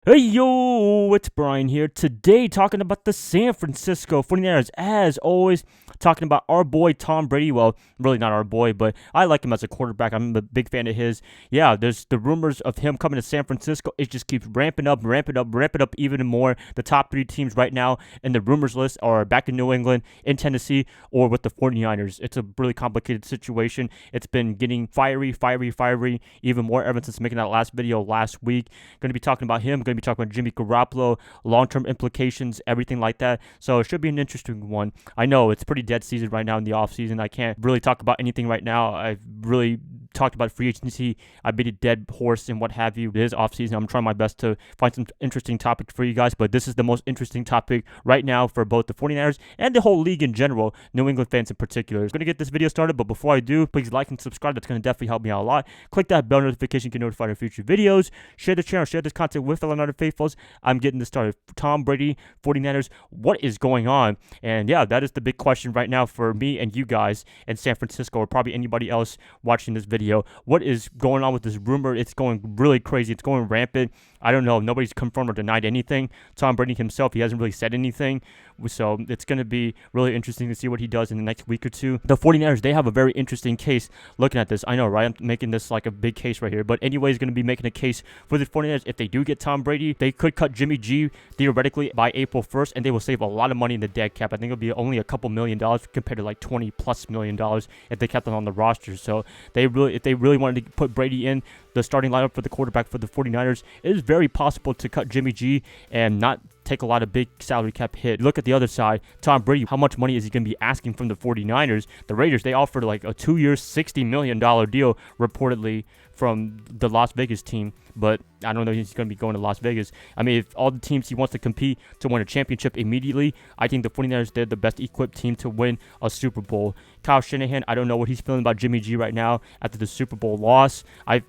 Hey yo, it's Brian here. Today talking about the San Francisco 49ers. As always, talking about our boy Tom Brady. Well, really not our boy, but I like him as a quarterback. I'm a big fan of his. Yeah, there's the rumors of him coming to San Francisco. It just keeps ramping up even more. The top three teams right now in the rumors list are back in New England, in Tennessee, or with the 49ers. It's a really complicated situation. It's been getting fiery even more ever since making that last video last week. Going to be talking about him. Going to be talking about Jimmy Garoppolo, long-term implications, everything like that. So it should be an interesting one. I know it's pretty dead season right now in the offseason. I can't really talk about anything right now. I've really talked about free agency. I beat a dead horse and what have you. It is offseason. I'm trying my best to find some interesting topics for you guys, but this is the most interesting topic right now for both the 49ers and the whole league in general, New England fans in particular. I'm going to get this video started, but before I do, please like and subscribe. That's going to definitely help me out a lot. Click that bell notification to get notified of future videos. Share the channel, share this content with fellow United faithfuls. I'm getting this started. Tom Brady, 49ers, what is going on? And yeah, that is the big question right now for me and you guys in San Francisco, or probably anybody else watching this video. What is going on with this rumor? It's going really crazy. It's going rampant. I don't know. Nobody's confirmed or denied anything. Tom Brady himself, he hasn't really said anything. So it's going to be really interesting to see what he does in the next week or two. The 49ers, they have a very interesting case looking at this. I know, right? I'm making this like a big case right here. But anyways, going to be making a case for the 49ers. If they do get Tom Brady, they could cut Jimmy G theoretically by April 1st, and they will save a lot of money in the dead cap. I think it'll be only a couple $1 million compared to like $20+ million if they kept them on the roster. So if they really wanted to put Brady in the starting lineup for the quarterback for the 49ers, it is very possible to cut Jimmy G and not take a lot of big salary cap hit. Look at the other side. Tom Brady, how much money is he going to be asking from the 49ers? The Raiders, they offered like a 2-year, $60 million deal reportedly from the Las Vegas team, but I don't know if he's going to be going to Las Vegas. I mean, if all the teams he wants to compete to win a championship immediately, I think the 49ers, they're the best equipped team to win a Super Bowl. Kyle Shanahan, I don't know what he's feeling about Jimmy G right now after the Super Bowl loss. I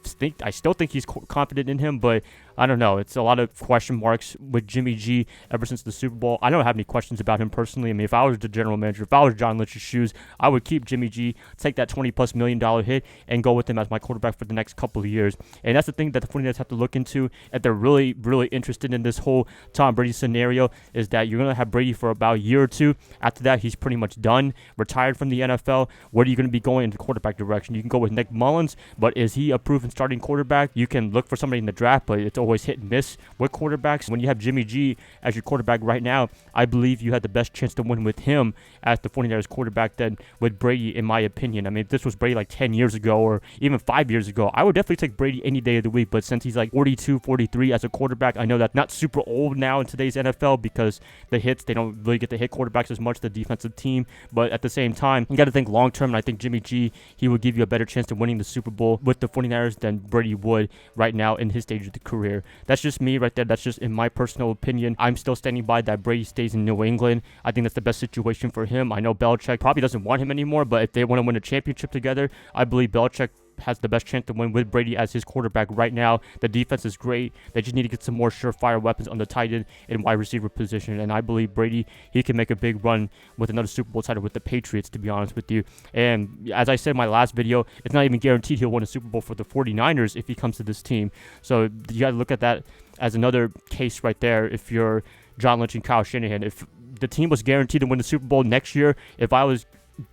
still think he's confident in him, but I don't know. It's a lot of question marks with Jimmy G ever since the Super Bowl. I don't have any questions about him personally. I mean, if I was the general manager, if I was John Lynch's shoes, I would keep Jimmy G, take that $20+ million hit, and go with him as my quarterback for the next couple of years. And that's the thing that the 49ers have to look into. If they're really interested in this whole Tom Brady scenario, is that you're going to have Brady for about a year or two. After that, he's pretty much done, retired from the NFL. Where are you going to be going in the quarterback direction? You can go with Nick Mullins, but is he a proven starting quarterback? You can look for somebody in the draft, but it's always hit and miss with quarterbacks. When you have Jimmy G as your quarterback right now, I believe you had the best chance to win with him as the 49ers quarterback than with Brady, in my opinion. I mean, if this was Brady like 10 years ago or even 5 years ago, I would definitely take Brady any day of the week. But since he's like 42, 43 as a quarterback, I know that's not super old now in today's NFL because the hits, they don't really get to hit quarterbacks as much, the defensive team. But at the same time, you got to think long term, and I think Jimmy G, he would give you a better chance to winning the Super Bowl with the 49ers than Brady would right now in his stage of the career. That's just me right there. That's just in my personal opinion. I'm still standing by that Brady stays in New England. I think that's the best situation for him. I know Belichick probably doesn't want him anymore, but if they want to win a championship together, I believe Belichick has the best chance to win with Brady as his quarterback right now. The defense is great. They just need to get some more surefire weapons on the tight end and wide receiver position. And I believe Brady, he can make a big run with another Super Bowl title with the Patriots, to be honest with you. And as I said in my last video, it's not even guaranteed he'll win a Super Bowl for the 49ers if he comes to this team. So you got to look at that as another case right there if you're John Lynch and Kyle Shanahan. If the team was guaranteed to win the Super Bowl next year, if I was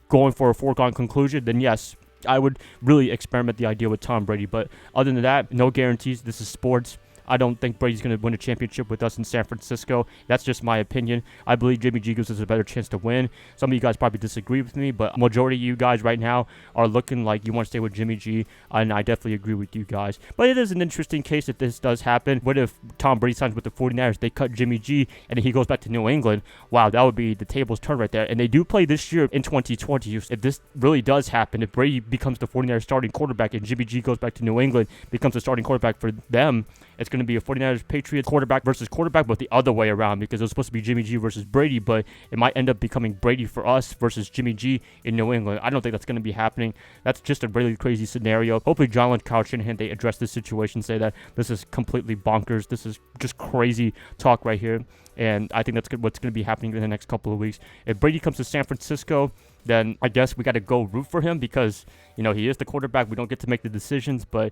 going for a foregone conclusion, then yes, I would really experiment the idea with Tom Brady. But other than that, no guarantees. This is sports. I don't think Brady's going to win a championship with us in San Francisco. That's just my opinion. I believe Jimmy G gives us a better chance to win. Some of you guys probably disagree with me, but majority of you guys right now are looking like you want to stay with Jimmy G, and I definitely agree with you guys. But it is an interesting case if this does happen. What if Tom Brady signs with the 49ers, they cut Jimmy G, and then he goes back to New England? Wow, that would be the tables turned right there. And they do play this year in 2020. If this really does happen, if Brady becomes the 49ers starting quarterback and Jimmy G goes back to New England, becomes a starting quarterback for them, it's going to be a 49ers Patriots quarterback versus quarterback, but the other way around, because it was supposed to be Jimmy G versus Brady, but it might end up becoming Brady for us versus Jimmy G in New England. I don't think that's going to be happening. That's just a really crazy scenario. Hopefully John Lynch, Kyle Shanahan, they address this situation, say that this is completely bonkers. This is just crazy talk right here. And I think that's what's going to be happening in the next couple of weeks. If Brady comes to San Francisco, then I guess we got to go root for him because, he is the quarterback. We don't get to make the decisions, but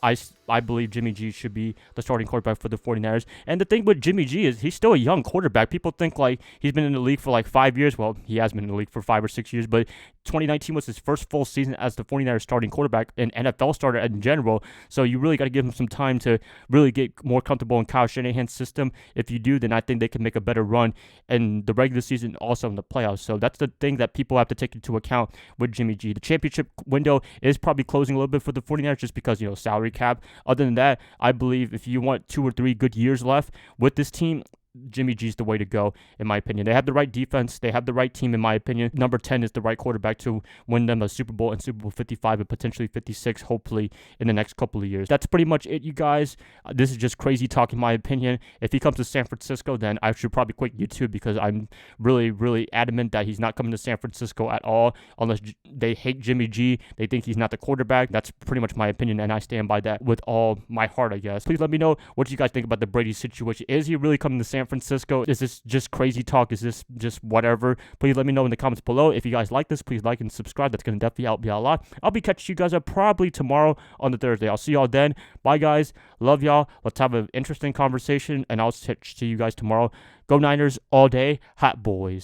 I believe Jimmy G should be the starting quarterback for the 49ers. And the thing with Jimmy G is he's still a young quarterback. People think like he's been in the league for like 5 years. Well, he has been in the league for 5 or 6 years, but 2019 was his first full season as the 49ers starting quarterback and NFL starter in general. So you really got to give him some time to really get more comfortable in Kyle Shanahan's system. If you do, then I think they can make a better run in the regular season, also in the playoffs. So that's the thing that people have to take into account with Jimmy G. The championship window is probably closing a little bit for the 49ers just because, salary cap. Other than that, I believe if you want 2 or 3 good years left with this team, Jimmy G's the way to go, in my opinion. They have the right defense. They have the right team, in my opinion. Number 10 is the right quarterback to win them a Super Bowl and Super Bowl 55 and potentially 56, hopefully, in the next couple of years. That's pretty much it, you guys. This is just crazy talk, in my opinion. If he comes to San Francisco, then I should probably quit YouTube because I'm really, really adamant that he's not coming to San Francisco at all unless they hate Jimmy G. They think he's not the quarterback. That's pretty much my opinion, and I stand by that with all my heart, I guess. Please let me know what you guys think about the Brady situation. Is he really coming to San Francisco? Is this just crazy talk? Is this just whatever? Please let me know in the comments below. If you guys like this, please like and subscribe. That's going to definitely help me out a lot. I'll be catching you guys up probably tomorrow on the Thursday. I'll see y'all then. Bye, guys. Love y'all. Let's have an interesting conversation, and I'll see you guys tomorrow. Go Niners all day. Hot boys.